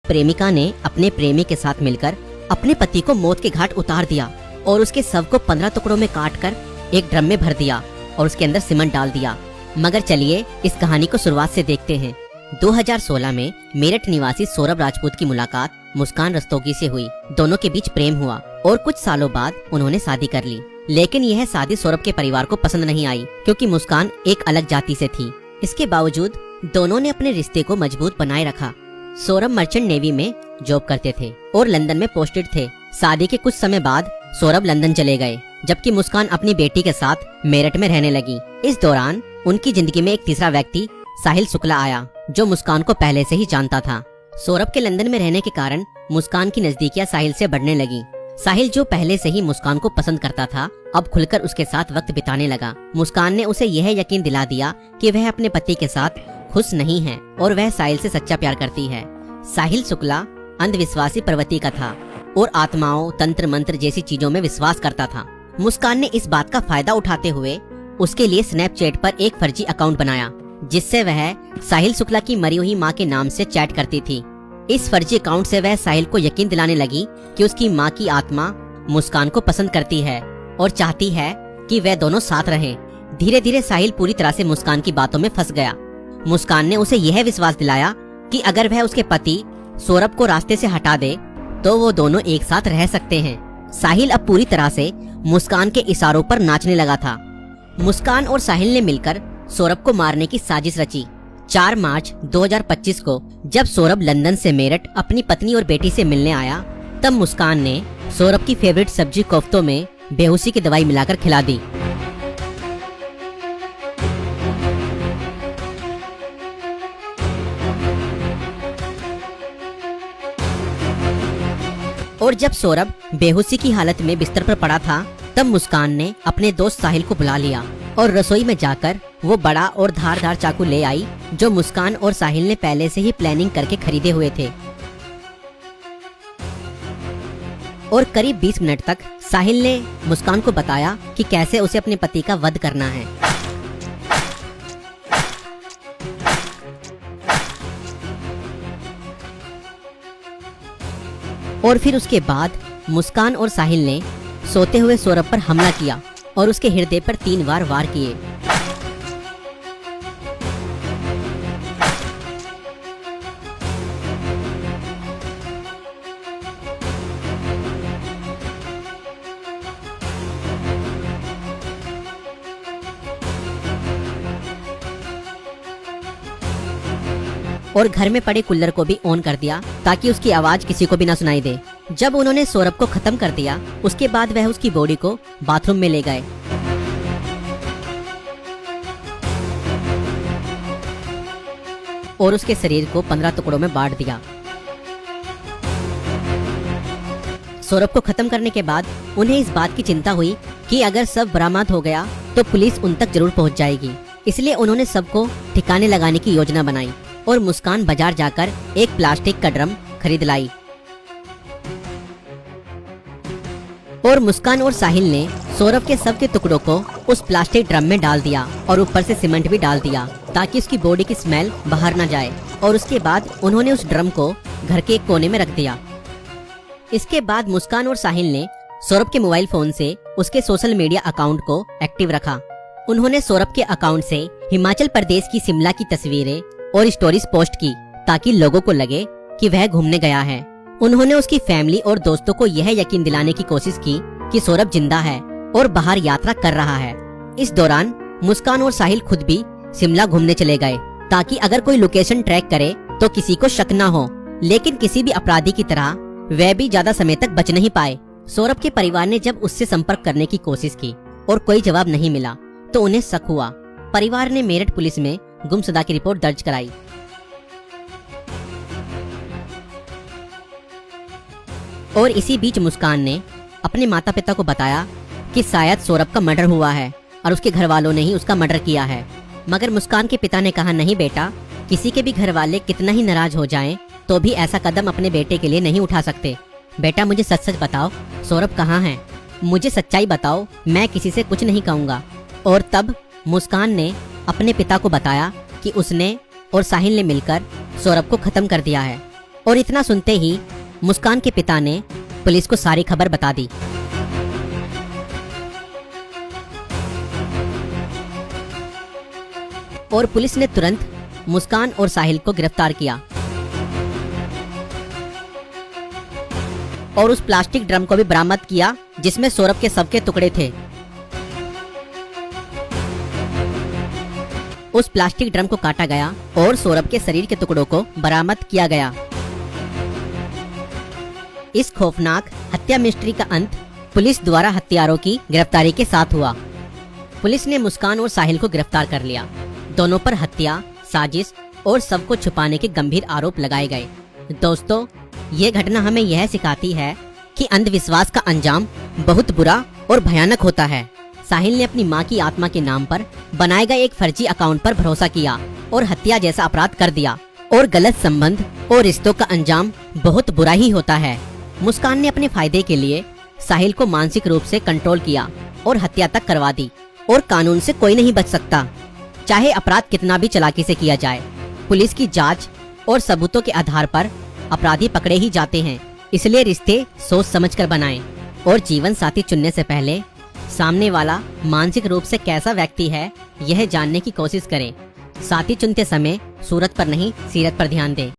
प्रेमिका ने अपने प्रेमी के साथ मिलकर अपने पति को मौत के घाट उतार दिया और उसके शव को 15 टुकड़ों में काट कर एक ड्रम में भर दिया और उसके अंदर सीमेंट डाल दिया। मगर चलिए इस कहानी को शुरुआत से देखते हैं। 2016 में मेरठ निवासी सौरभ राजपूत की मुलाकात मुस्कान रस्तोगी से हुई। दोनों के बीच प्रेम हुआ और कुछ सालों बाद उन्होंने शादी कर ली। लेकिन यह शादी सौरभ के परिवार को पसंद नहीं आई क्योंकि मुस्कान एक अलग जाति से थी। इसके बावजूद दोनों ने अपने रिश्ते को मजबूत बनाए रखा। सौरभ मर्चेंट नेवी में जॉब करते थे और लंदन में पोस्टेड थे। शादी के कुछ समय बाद सौरभ लंदन चले गए, जबकि मुस्कान अपनी बेटी के साथ मेरठ में रहने लगी। इस दौरान उनकी जिंदगी में एक तीसरा व्यक्ति साहिल शुक्ला आया, जो मुस्कान को पहले से ही जानता था। सौरभ के लंदन में रहने के कारण मुस्कान की नजदीकियां साहिल से बढ़ने लगी। साहिल, जो पहले से ही मुस्कान को पसंद करता था, अब खुलकर उसके साथ वक्त बिताने लगा। मुस्कान ने उसे यह यकीन दिला दिया कि वह अपने पति के साथ खुश नहीं है और वह साहिल से सच्चा प्यार करती है। साहिल शुक्ला अंधविश्वासी प्रवृत्ति का था और आत्माओं, तंत्र मंत्र जैसी चीजों में विश्वास करता था। मुस्कान ने इस बात का फायदा उठाते हुए उसके लिए स्नैपचैट पर एक फर्जी अकाउंट बनाया, जिससे वह साहिल शुक्ला की मरी हुई मां के नाम से चैट करती थी। इस फर्जी अकाउंट से वह साहिल को यकीन दिलाने लगी कि उसकी मां की आत्मा मुस्कान को पसंद करती है और चाहती है कि वह दोनों साथ रहें। धीरे धीरे साहिल पूरी तरह से मुस्कान की बातों में फंस गया। मुस्कान ने उसे यह विश्वास दिलाया कि अगर वह उसके पति सौरभ को रास्ते से हटा दे तो वो दोनों एक साथ रह सकते हैं। साहिल अब पूरी तरह से मुस्कान के इशारों पर नाचने लगा था। मुस्कान और साहिल ने मिलकर सौरभ को मारने की साजिश रची। 4 मार्च 2025 को जब सौरभ लंदन से मेरठ अपनी पत्नी और बेटी से मिलने आया, तब मुस्कान ने सौरभ की फेवरेट सब्जी कोफ्तों में बेहोशी की दवाई मिलाकर खिला दी। और जब सौरभ बेहोशी की हालत में बिस्तर पर पड़ा था, तब मुस्कान ने अपने दोस्त साहिल को बुला लिया और रसोई में जाकर वो बड़ा और धारदार चाकू ले आई, जो मुस्कान और साहिल ने पहले से ही प्लानिंग करके खरीदे हुए थे। और करीब 20 मिनट तक साहिल ने मुस्कान को बताया कि कैसे उसे अपने पति का वध करना है। और फिर उसके बाद मुस्कान और साहिल ने सोते हुए सौरभ पर हमला किया और उसके हृदय पर 3 बार वार किए। और घर में पड़े कूलर को भी ऑन कर दिया ताकि उसकी आवाज किसी को भी ना सुनाई दे। जब उन्होंने सौरभ को खत्म कर दिया, उसके बाद वह उसकी बॉडी को बाथरूम में ले गए। और उसके शरीर को 15 टुकड़ों में बांट दिया। सौरभ को खत्म करने के बाद उन्हें इस बात की चिंता हुई कि अगर सब बरामद हो गया तो पुलिस उन तक जरूर पहुंच जाएगी। इसलिए उन्होंने सबको ठिकाने लगाने की योजना बनाई और मुस्कान बाजार जाकर एक प्लास्टिक का ड्रम खरीद लाई। और मुस्कान और साहिल ने सौरभ के शव के टुकड़ों को उस प्लास्टिक ड्रम में डाल दिया और ऊपर से सीमेंट भी डाल दिया ताकि उसकी बॉडी की स्मेल बाहर न जाए। और उसके बाद उन्होंने उस ड्रम को घर के एक कोने में रख दिया। इसके बाद मुस्कान और साहिल ने सौरभ के मोबाइल फोन से उसके सोशल मीडिया अकाउंट को एक्टिव रखा। उन्होंने सौरभ के अकाउंट से हिमाचल प्रदेश की शिमला की तस्वीरें और स्टोरीज पोस्ट की ताकि लोगों को लगे कि वह घूमने गया है। उन्होंने उसकी फैमिली और दोस्तों को यह यकीन दिलाने की कोशिश की कि सौरभ जिंदा है और बाहर यात्रा कर रहा है। इस दौरान मुस्कान और साहिल खुद भी शिमला घूमने चले गए ताकि अगर कोई लोकेशन ट्रैक करे तो किसी को शक न हो। लेकिन किसी भी अपराधी की तरह वह भी ज्यादा समय तक बच नहीं पाए। सौरभ के परिवार ने जब उससे संपर्क करने की कोशिश की और कोई जवाब नहीं मिला तो उन्हें शक हुआ। परिवार ने मेरठ पुलिस में गुमशुदा की रिपोर्ट दर्ज कराई। और इसी बीच मुस्कान ने अपने माता पिता को बताया कि शायद सौरभ का मर्डर हुआ है और उसके घर वालों ने ही उसका मर्डर किया है। मगर मुस्कान के पिता ने कहा, नहीं बेटा, किसी के भी घर वाले कितना ही नाराज हो जाएं तो भी ऐसा कदम अपने बेटे के लिए नहीं उठा सकते। बेटा, मुझे सच सच बताओ, सौरभ कहाँ है? मुझे सच्चाई बताओ, मैं किसी से कुछ नहीं कहूँगा। और तब मुस्कान ने अपने पिता को बताया कि उसने और साहिल ने मिलकर सौरभ को खत्म कर दिया है। और इतना सुनते ही मुस्कान के पिता ने पुलिस को सारी खबर बता दी। और पुलिस ने तुरंत मुस्कान और साहिल को गिरफ्तार किया और उस प्लास्टिक ड्रम को भी बरामद किया जिसमें सौरभ के शव के टुकड़े थे। उस प्लास्टिक ड्रम को काटा गया और सौरभ के शरीर के टुकड़ों को बरामद किया गया। इस खौफनाक हत्या मिस्ट्री का अंत पुलिस द्वारा हत्यारों की गिरफ्तारी के साथ हुआ। पुलिस ने मुस्कान और साहिल को गिरफ्तार कर लिया। दोनों पर हत्या, साजिश और शव को छुपाने के गंभीर आरोप लगाए गए। दोस्तों, ये घटना हमें यह सिखाती है कि अंधविश्वास का अंजाम बहुत बुरा और भयानक होता है। साहिल ने अपनी मां की आत्मा के नाम पर बनाए गए एक फर्जी अकाउंट पर भरोसा किया और हत्या जैसा अपराध कर दिया। और गलत संबंध और रिश्तों का अंजाम बहुत बुरा ही होता है। मुस्कान ने अपने फायदे के लिए साहिल को मानसिक रूप से कंट्रोल किया और हत्या तक करवा दी। और कानून से कोई नहीं बच सकता, चाहे अपराध कितना भी चालाकी से किया जाए। पुलिस की जांच और सबूतों के आधार पर अपराधी पकड़े ही जाते हैं। इसलिए रिश्ते सोच समझकर बनाएं और जीवन साथी चुनने से पहले सामने वाला मानसिक रूप से कैसा व्यक्ति है यह जानने की कोशिश करें। साथी चुनते समय सूरत पर नहीं, सीरत पर ध्यान दें।